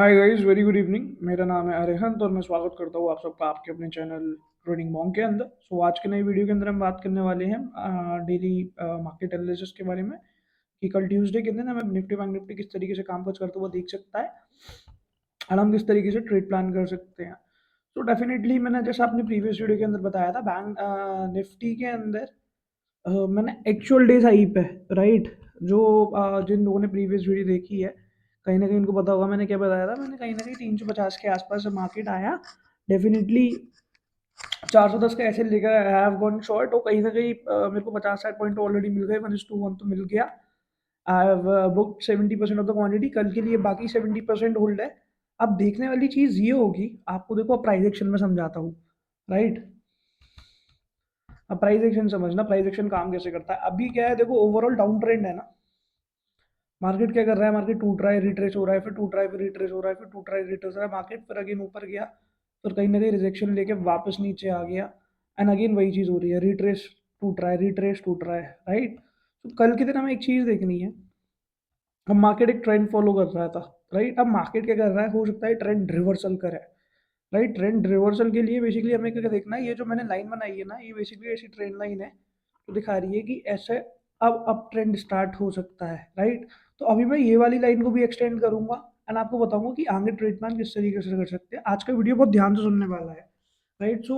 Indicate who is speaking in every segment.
Speaker 1: Hi guys, very good evening. मेरा नाम है अरिहंत और मैं स्वागत करता हूँ आप सबका आपके अपने चैनल ट्रेडिंग मॉन्क के अंदर। आज के नई वीडियो के अंदर हम बात करने वाले हैं डेली मार्केट एनालिसिस के बारे में कि कल ट्यूसडे के दिन हमें निफ्टी बैंक निफ्टी किस तरीके से काम काज करता हुआ दिख सकता है और हम किस तरीके से ट्रेड प्लान कर सकते हैं। तो डेफिनेटली मैंने जैसा अपनी प्रीवियस वीडियो के अंदर बताया था, बैंक निफ्टी के अंदर मैंने एक्चुअल डेज हाई पे, राइट, जो जिन लोगों ने प्रीवियस वीडियो देखी है कहीं ना कहीं उनको पता होगा मैंने क्या बताया था। मैंने कहीं ना कहीं 350 के आसपास मार्केट आया, डेफिनेटली 410 का ऐसे लेकर आई हैव गॉन शॉर्ट और कहीं ना कहीं मेरे को 50-60 पॉइंट ऑलरेडी मिल गए, 1:1 तो मिल गया। I have booked 70% of the quantity, कल के लिए बाकी 70% होल्ड है। अब देखने वाली चीज ये होगी, आपको देखो प्राइस एक्शन में समझाता हूँ, राइट। अब प्राइस एक्शन समझना, प्राइस एक्शन काम कैसे करता है। अभी क्या है, देखो ओवरऑल डाउन ट्रेंड है ना। मार्केट क्या कर रहा है, मार्केट टूट रहा है, रिट्रेस हो रहा है, फिर टूट रहा है, फिर रिट्रेस हो रहा है, फिर टूट रहा है, रिट्रेस हो रहा है, मार्केट फिर अगेन ऊपर गया, फिर कहीं ना कहीं रिजेक्शन लेके वापस नीचे आ गया एंड अगेन वही चीज हो रही है, रिट्रेस टूट रहा है, रिट्रेस टूट रहा है, राइट। तो कल के दिन हमें एक चीज देखनी है। अब मार्केट एक ट्रेंड फॉलो कर रहा था, राइट। अब मार्केट क्या कर रहा है, हो सकता है ट्रेंड रिवर्सल करे, राइट। ट्रेंड रिवर्सल के लिए बेसिकली हमें क्या देखना है, ये जो मैंने लाइन बनाई है ना, ये बेसिकली ऐसी ट्रेंड लाइन है तो दिखा रही है कि ऐसे अब ट्रेंड स्टार्ट हो सकता है, राइट। तो अभी मैं ये वाली लाइन को भी एक्सटेंड करूंगा एंड आपको बताऊंगा कि आगे ट्रेड प्लान किस तरीके से कर सकते हैं। आज का वीडियो बहुत ध्यान से सुनने वाला है, राइट। सो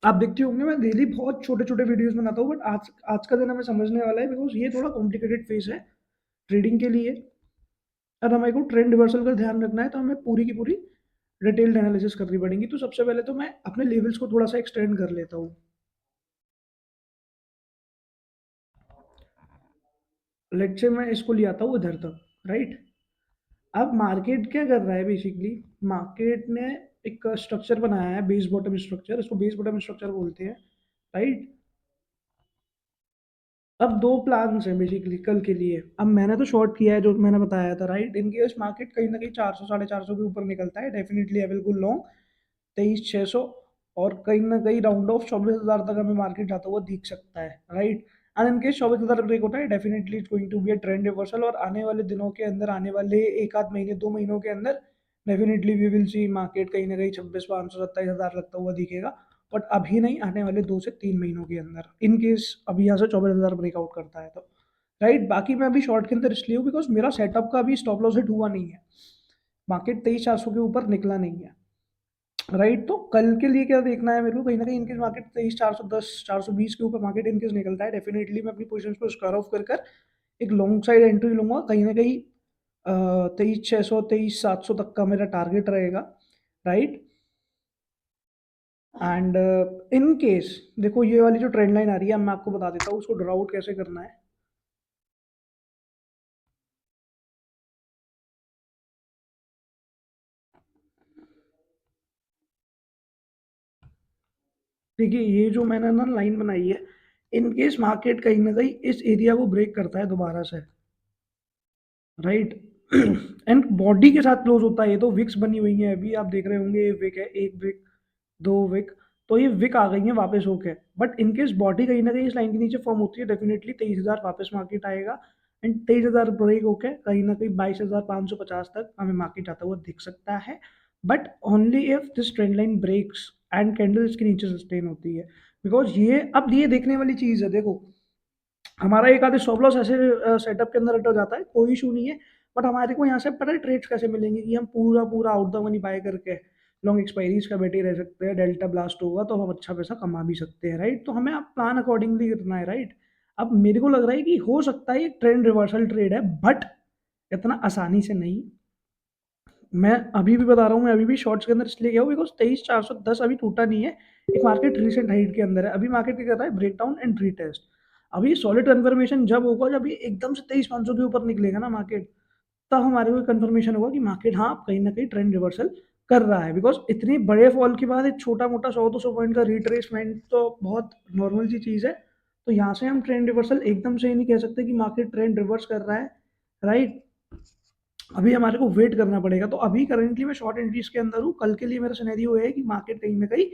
Speaker 1: आप देखते होंगे मैं डेली बहुत छोटे छोटे वीडियोस बनाता हूँ, बट आज आज का दिन हमें समझने वाला है बिकॉज ये थोड़ा कॉम्प्लिकेटेड फेस है ट्रेडिंग के लिए। और हमें को ट्रेंड रिवर्सल का ध्यान रखना है तो हमें पूरी की पूरी डिटेल्ड एनालिसिस करनी पड़ेगी। तो सबसे पहले तो मैं अपने लेवल्स को थोड़ा सा एक्सटेंड कर लेता हूँ। लेट्स से मैं इसको ले आता हूँ इधर तक, राइट। अब मार्केट क्या कर रहा है, बेसिकली मार्केट ने एक स्ट्रक्चर बनाया है, बेस बॉटम स्ट्रक्चर, इसको बेस बॉटम स्ट्रक्चर बोलते हैं, राइट। अब दो प्लान्स हैं बेसिकली कल के लिए। अब मैंने तो शॉर्ट किया है जो मैंने बताया था, राइट। इन केस मार्केट कहीं ना कहीं 400 450 के ऊपर निकलता है, definitely I will go long 23,600 और कहीं ना कहीं राउंड ऑफ 24,000 तक हमें मार्केट जाता हुआ दिख सकता है, राइट। एंड इनकेस 24,000 ब्रेक होता है, definitely it's going to be a trend reversal और आने वाले दिनों के अंदर, आने वाले एक आध महीने 2 महीनों के अंदर definitely we will see market कहीं ना कहीं 26,500 27,000 लगता हुआ दिखेगा। बट अभी नहीं, आने वाले 2 से 3 महीनों के अंदर, इन केस अभी यहाँ से 24,000 ब्रेकआउट करता है तो, राइट। बाकी मैं अभी शॉर्ट के अंदर इसलिए हूँ बिकॉज मेरा सेटअप का अभी स्टॉप लॉस हिट हुआ नहीं है, मार्केट 23,400 के ऊपर निकला नहीं है, राइट। तो कल के लिए क्या देखना है मेरे को, कहीं ना कहीं इनकेस मार्केट 23,410 420 के ऊपर मार्केट इनकेस निकलता है, डेफिनेटली मैं अपनी पोजीशन को स्क्वायर ऑफ कर कर एक लॉन्ग साइड एंट्री लूंगा, कहीं ना कहीं 23,600 23,700 तक का मेरा टारगेट रहेगा, राइट। एंड इन केस देखो ये वाली जो ट्रेंड लाइन आ रही है, मैं आपको बता देता हूँ उसको ड्रॉ आउट कैसे करना है। देखिए ये जो मैंने ना लाइन बनाई है, इन केस मार्केट कहीं ना कहीं इस एरिया को ब्रेक करता है दोबारा से, राइट। एंड बॉडी के साथ क्लोज होता है, ये तो विक्स बनी हुई है, अभी आप देख रहे होंगे ये विक है, एक विक, दो विक, तो ये विक आ गई है वापस होके। बट इनकेस बॉडी कहीं ना कहीं इस लाइन के नीचे फॉर्म होती है, डेफिनेटली 23,000 वापस मार्केट आएगा एंड 23,000 ब्रेक होके कहीं ना कहीं 22,550 तक हमें मार्केट जाता हुआ दिख सकता है। But only if this trend line breaks and candle इसके नीचे सस्टेन होती है, बिकॉज ये अब ये देखने वाली चीज है। देखो हमारा एक आधे स्टॉप लॉस ऐसे सेटअप के अंदर अटक जाता है, कोई इशू नहीं है। बट हमारे को यहाँ से पता है ट्रेड्स कैसे मिलेंगे कि हम पूरा पूरा आउट द मनी बाय करके लॉन्ग एक्सपायरीज का बैठे रह सकते हैं, डेल्टा ब्लास्ट होगा तो हम अच्छा पैसा कमा भी सकते हैं, राइट। तो हमें अब प्लान अकॉर्डिंगली करना है, राइट। अब मेरे को लग रहा है कि हो सकता है ये ट्रेंड रिवर्सल ट्रेड है, बट इतना आसानी से नहीं। मैं अभी भी बता रहा हूँ, मैं अभी भी शॉर्ट्स के अंदर इसलिए गया हूँ बिकॉज 23,410 अभी टूटा नहीं है, एक मार्केट रिसेंट हाइट के अंदर है। अभी मार्केट क्या कर रहा है, ब्रेकडाउन एंड रीटेस्ट। अभी सॉलिड कंफर्मेशन जब होगा, जब ये एकदम से 23,500 के ऊपर निकलेगा ना मार्केट, तब हमारे को कंफर्मेशन होगा कि मार्केट हाँ कहीं ना कहीं ट्रेंड रिवर्सल कर रहा है। बिकॉज इतनी बड़े फॉल के बाद एक छोटा मोटा 100-200 पॉइंट का रिट्रेसमेंट तो बहुत नॉर्मल सी चीज़ है। तो यहाँ से हम ट्रेंड रिवर्सल एकदम से ही नहीं कह सकते कि मार्केट ट्रेंड रिवर्स कर रहा है, राइट। अभी हमारे को वेट करना पड़ेगा। तो अभी करेंटली मैं शॉर्ट एंट्रीज के अंदर हूँ, कल के लिए मेरा सिनेरियो है कि मार्केट कहीं ना कहीं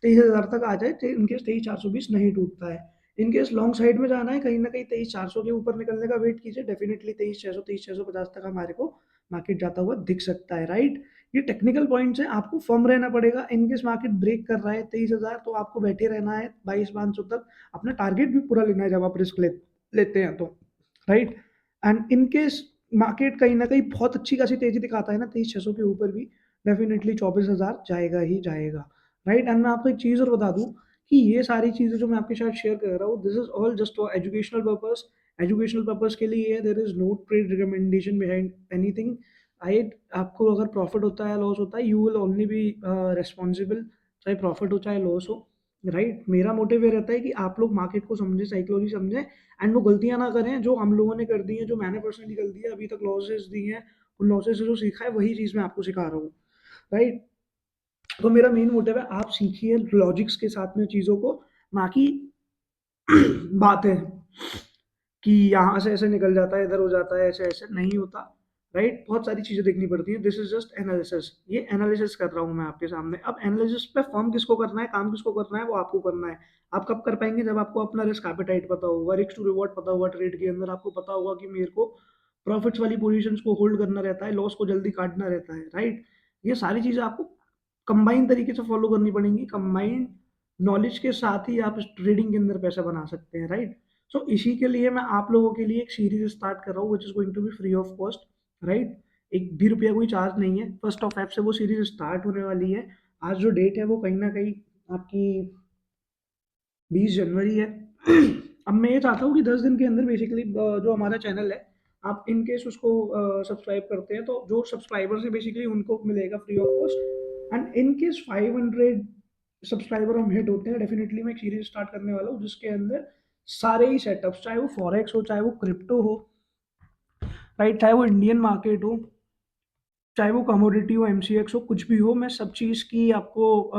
Speaker 1: 23,000 तक आ जाए, इनकेस 23,420 नहीं टूटता है। इनकेस लॉन्ग साइड में जाना है, कहीं ना कहीं 23,400 के ऊपर निकलने का वेट कीजिए, डेफिनेटली 23,600 23,650 तक हमारे को मार्केट जाता हुआ दिख सकता है, राइट। ये टेक्निकल पॉइंट्स हैं, आपको फर्म रहना पड़ेगा। इन केस मार्केट ब्रेक कर रहा है 23,000 तो आपको बैठे रहना है 22,500 तक, अपना टारगेट भी पूरा लेना है जब आप रिस्क लेते हैं तो, right. And in case market कहीं ना कहीं बहुत अच्छी खासी तेजी दिखाता है ना 23,600 के ऊपर भी, डेफिनेटली 24,000 जाएगा ही जाएगा, राइट। एंड मैं आपको एक चीज़ और बता दूं कि ये सारी चीज़ें जो मैं आपके साथ शेयर कर रहा हूँ, this is all just for educational purpose. Educational purpose के लिए there is no trade recommendation behind anything. I, आपको अगर प्रॉफिट होता है लॉस होता है, you will only be responsible, चाहे प्रॉफिट हो चाहे लॉस हो, राइट। मेरा मोटिव ये रहता है कि आप लोग मार्केट को समझे, साइकोलॉजी समझें, एंड वो गलतियां ना करें जो हम लोगों ने कर दी है, जो मैंने पर्सनली गलती है अभी तक लॉसेस दी हैं, उन लॉसेस से जो सीखा है वही चीज़ मैं आपको सिखा रहा हूँ, राइट। तो मेरा मेन मोटिव है आप सीखिए लॉजिक्स के साथ में चीज़ों को, ना कि बातें कि यहाँ से ऐसे निकल जाता है, इधर हो जाता है, ऐसे ऐसे नहीं होता, राइट। बहुत सारी चीजें देखनी पड़ती है, दिस इज जस्ट एनालिसिस, ये एनालिसिस कर रहा हूँ मैं आपके सामने। अब एनालिसिस पे फॉर्म किसको करना है, काम किसको करना है, वो आपको करना है। आप कब कर पाएंगे, जब आपको अपना रिस्क एपेटाइट पता होगा, रिस्क टू रिवॉर्ड पता होगा, ट्रेड के अंदर आपको पता होगा कि मेरे को प्रॉफिट्स वाली पोजीशंस को होल्ड करना रहता है, लॉस को जल्दी काटना रहता है, राइट। ये सारी चीजें आपको कंबाइन तरीके से फॉलो करनी पड़ेंगी, कंबाइंड नॉलेज के साथ ही आप ट्रेडिंग के अंदर पैसा बना सकते हैं, राइट। सो इसी के लिए मैं आप लोगों के लिए एक सीरीज स्टार्ट कर रहा हूँ which is going to be free of cost, right. एक भी रुपया कोई चार्ज नहीं है, फर्स्ट ऑफ ऐप से वो सीरीज स्टार्ट होने वाली है। आज जो डेट है वो कहीं ना कहीं आपकी 20 जनवरी है। अब मैं ये चाहता हूँ कि 10 दिन के अंदर बेसिकली जो हमारा चैनल है, आप इन केस उसको सब्सक्राइब करते हैं तो जो सब्सक्राइबर्स है बेसिकली उनको मिलेगा free of cost. And in case 500 subscriber हम हिट होते हैं, डेफिनेटली मैं एक सीरीज स्टार्ट करने वाला हूँ जिसके अंदर सारे ही सेटअप्स, चाहे वो फॉरेक्स हो, चाहे वो क्रिप्टो हो, राइट, चाहे वो इंडियन मार्केट हो, चाहे वो कमोडिटी हो, एमसीएक्स हो, कुछ भी हो, मैं सब चीज़ की आपको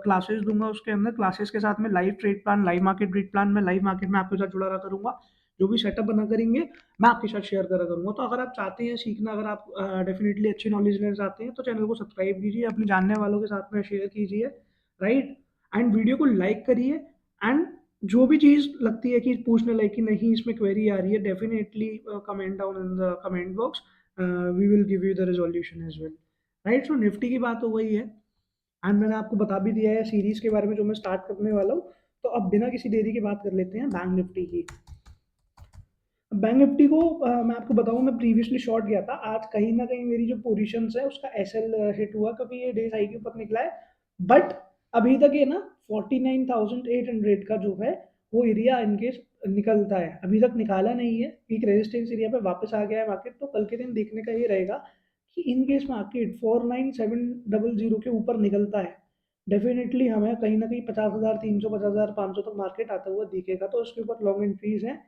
Speaker 1: क्लासेस दूंगा। उसके अंदर क्लासेस के साथ में live trade plan, live market trade plan, मैं लाइव मार्केट में आपके साथ जुड़ा रहा करूंगा। जो भी सेटअप बना करेंगे मैं आपके साथ शेयर करा करूंगा। तो अगर आप चाहते हैं सीखना, अगर आप डेफिनेटली अच्छी नॉलेज लेना चाहते हैं तो चैनल को सब्सक्राइब कीजिए, अपने जानने वालों के साथ में शेयर कीजिए, राइट। एंड वीडियो को लाइक करिए। एंड जो भी चीज़ लगती है कि पूछने लायक कि नहीं इसमें क्वेरी आ रही है, definitely comment down in the comment box, we will give you the resolution as well, right. So Nifty की बात हो गई है, एंड मैंने आपको बता भी दिया है सीरीज के बारे में जो मैं स्टार्ट करने वाला हूँ। तो अब बिना किसी देरी के बात कर लेते हैं बैंक निफ्टी की। बैंक निफ्टी को मैं आपको बताऊं, मैं प्रीवियसली शॉर्ट गया था, आज कहीं ना कहीं मेरी जो पोजीशंस है उसका एसएल हिट हुआ क्योंकि ये डे हाई के ऊपर निकला है। बट अभी तक ये ना 49,800 का जो है वो एरिया इनकेस निकलता है, अभी तक निकाला नहीं है, एक रेजिस्टेंस एरिया पे वापस आ गया है मार्केट। तो कल के दिन देखने का ये रहेगा कि इनकेस मार्केट 49,700 के ऊपर निकलता है, डेफिनेटली हमें कहीं ना कहीं 50,300 50,500 तक मार्केट आता हुआ दिखेगा। तो उसके ऊपर लॉन्ग एंट्रीज है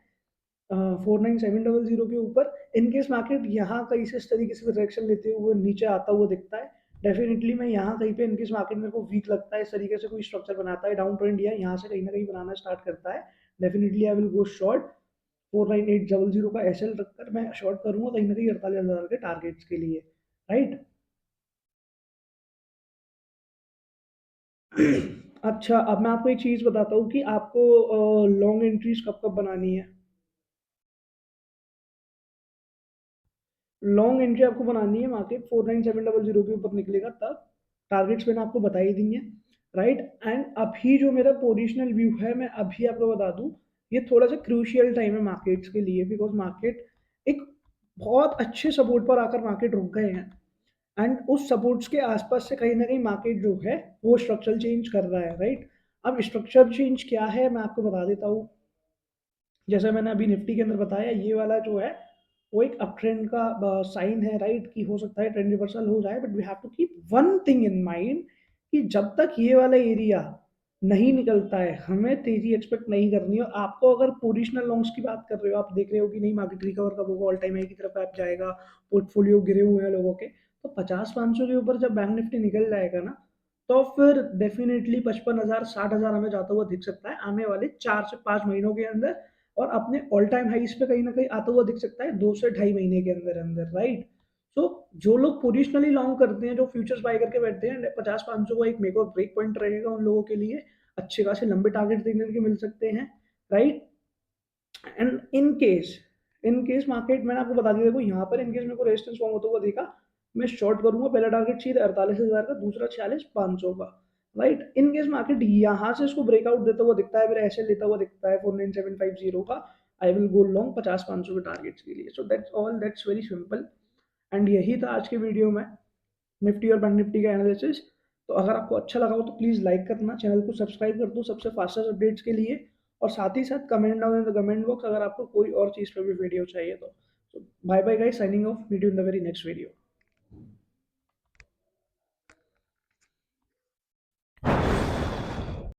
Speaker 1: 49,700 के ऊपर। इनकेस मार्केट यहाँ कहीं से इस तरीके से डायरेक्शन लेते हुए नीचे आता हुआ दिखता है, डेफिनेटली मैं यहाँ कहीं पे इनकेस मार्केट मेरे को वीक लगता है, इस तरीके से कोई स्ट्रक्चर बनाता है, डाउन ट्रेंड या यहाँ से कहीं ना कहीं बनाना स्टार्ट करता है, definitely I will go short. 49,800 का एसएल रखकर मैं शॉर्ट करूंगा कहीं ना कहीं 48,000 के टारगेट्स के लिए, राइट। अच्छा, अब मैं आपको एक चीज बताता हूँ कि आपको लॉन्ग एंट्रीज कब कब बनानी है। लॉन्ग एंट्री आपको बनानी है, मार्केट 49,700 के ऊपर निकलेगा तब। टारगेट्स मैंने आपको बता ही दी हैं, राइट। एंड अभी जो मेरा पोजिशनल व्यू है मैं अभी आपको बता दूं, ये थोड़ा सा क्रूशियल टाइम है मार्केट्स के लिए, बिकॉज मार्केट एक बहुत अच्छे सपोर्ट पर आकर मार्केट रुक गए हैं। एंड उस सपोर्ट्स के आसपास से कहीं ना कहीं मार्केट जो है वो स्ट्रक्चर चेंज कर रहा है, राइट। अब स्ट्रक्चर चेंज क्या है मैं आपको बता देता हूँ। जैसे मैंने अभी निफ्टी के अंदर बताया, ये वाला जो है वो एक अप ट्रेंड का साइन है, राइट, कि हो सकता है ट्रेंड रिवर्सल हो जाए, but we have to keep one thing in mind कि जब तक ये वाला एरिया नहीं निकलता है हमें तेजी एक्सपेक्ट नहीं करनी है। आपको अगर पोजिशनल लॉन्ग्स की बात कर रहे हो, आप देख रहे हो कि नहीं मार्केट रिकवर कब होगा, ऑल टाइम हाई की तरफ आप जाएगा, पोर्टफोलियो गिरे हुए हैं लोगों के, तो 50-500 के ऊपर जब बैंक निफ्टी निकल जाएगा ना, तो फिर डेफिनेटली 55,000 60,000 हमें जाता हुआ दिख सकता है आने वाले 4 से 5 महीनों के अंदर। और अपने ऑल टाइम हाइस पे कहीं ना कहीं आता हुआ दिख सकता है 2 से ढाई महीने के अंदर अंदर, राइट। सो जो लोग पोजिशनली लॉन्ग करते हैं, जो फ्यूचर्स बाय करके बैठते हैं, 50-500 को एक मेक और ब्रेक पॉइंट रहेगा उन लोगों के लिए, अच्छे खासे लंबे टारगेट देखने के मिल सकते हैं, right. And in case market मैंने आपको बता दिया, देखो यहाँ पर इन केस मेरे को रेजिस्टेंस फॉर्म होता हुआ देखा, मैं शॉर्ट करूंगा, पहला टारगेट चाहिए 48,000 का, दूसरा 46,500 का, राइट। इन केस मार्केट यहाँ से इसको ब्रेकआउट देता हुआ दिखता है, मेरा ऐसे लेता हुआ दिखता है 49750 का, आई विल गो लॉन्ग 50-500 के टारगेट्स के लिए। So that's all, that's very simple. And यही था आज के वीडियो में, निफ्टी और बैंक निफ्टी का एनालिसिस। तो अगर आपको अच्छा लगा हो तो प्लीज़ लाइक करना, चैनल को सब्सक्राइब कर दो सबसे फास्टेस्ट अपडेट्स के लिए, और साथ ही साथ comment down in the comment box अगर आपको कोई और चीज़ पर भी वीडियो चाहिए तो। Bye bye guys, signing off, meet you in the very next video.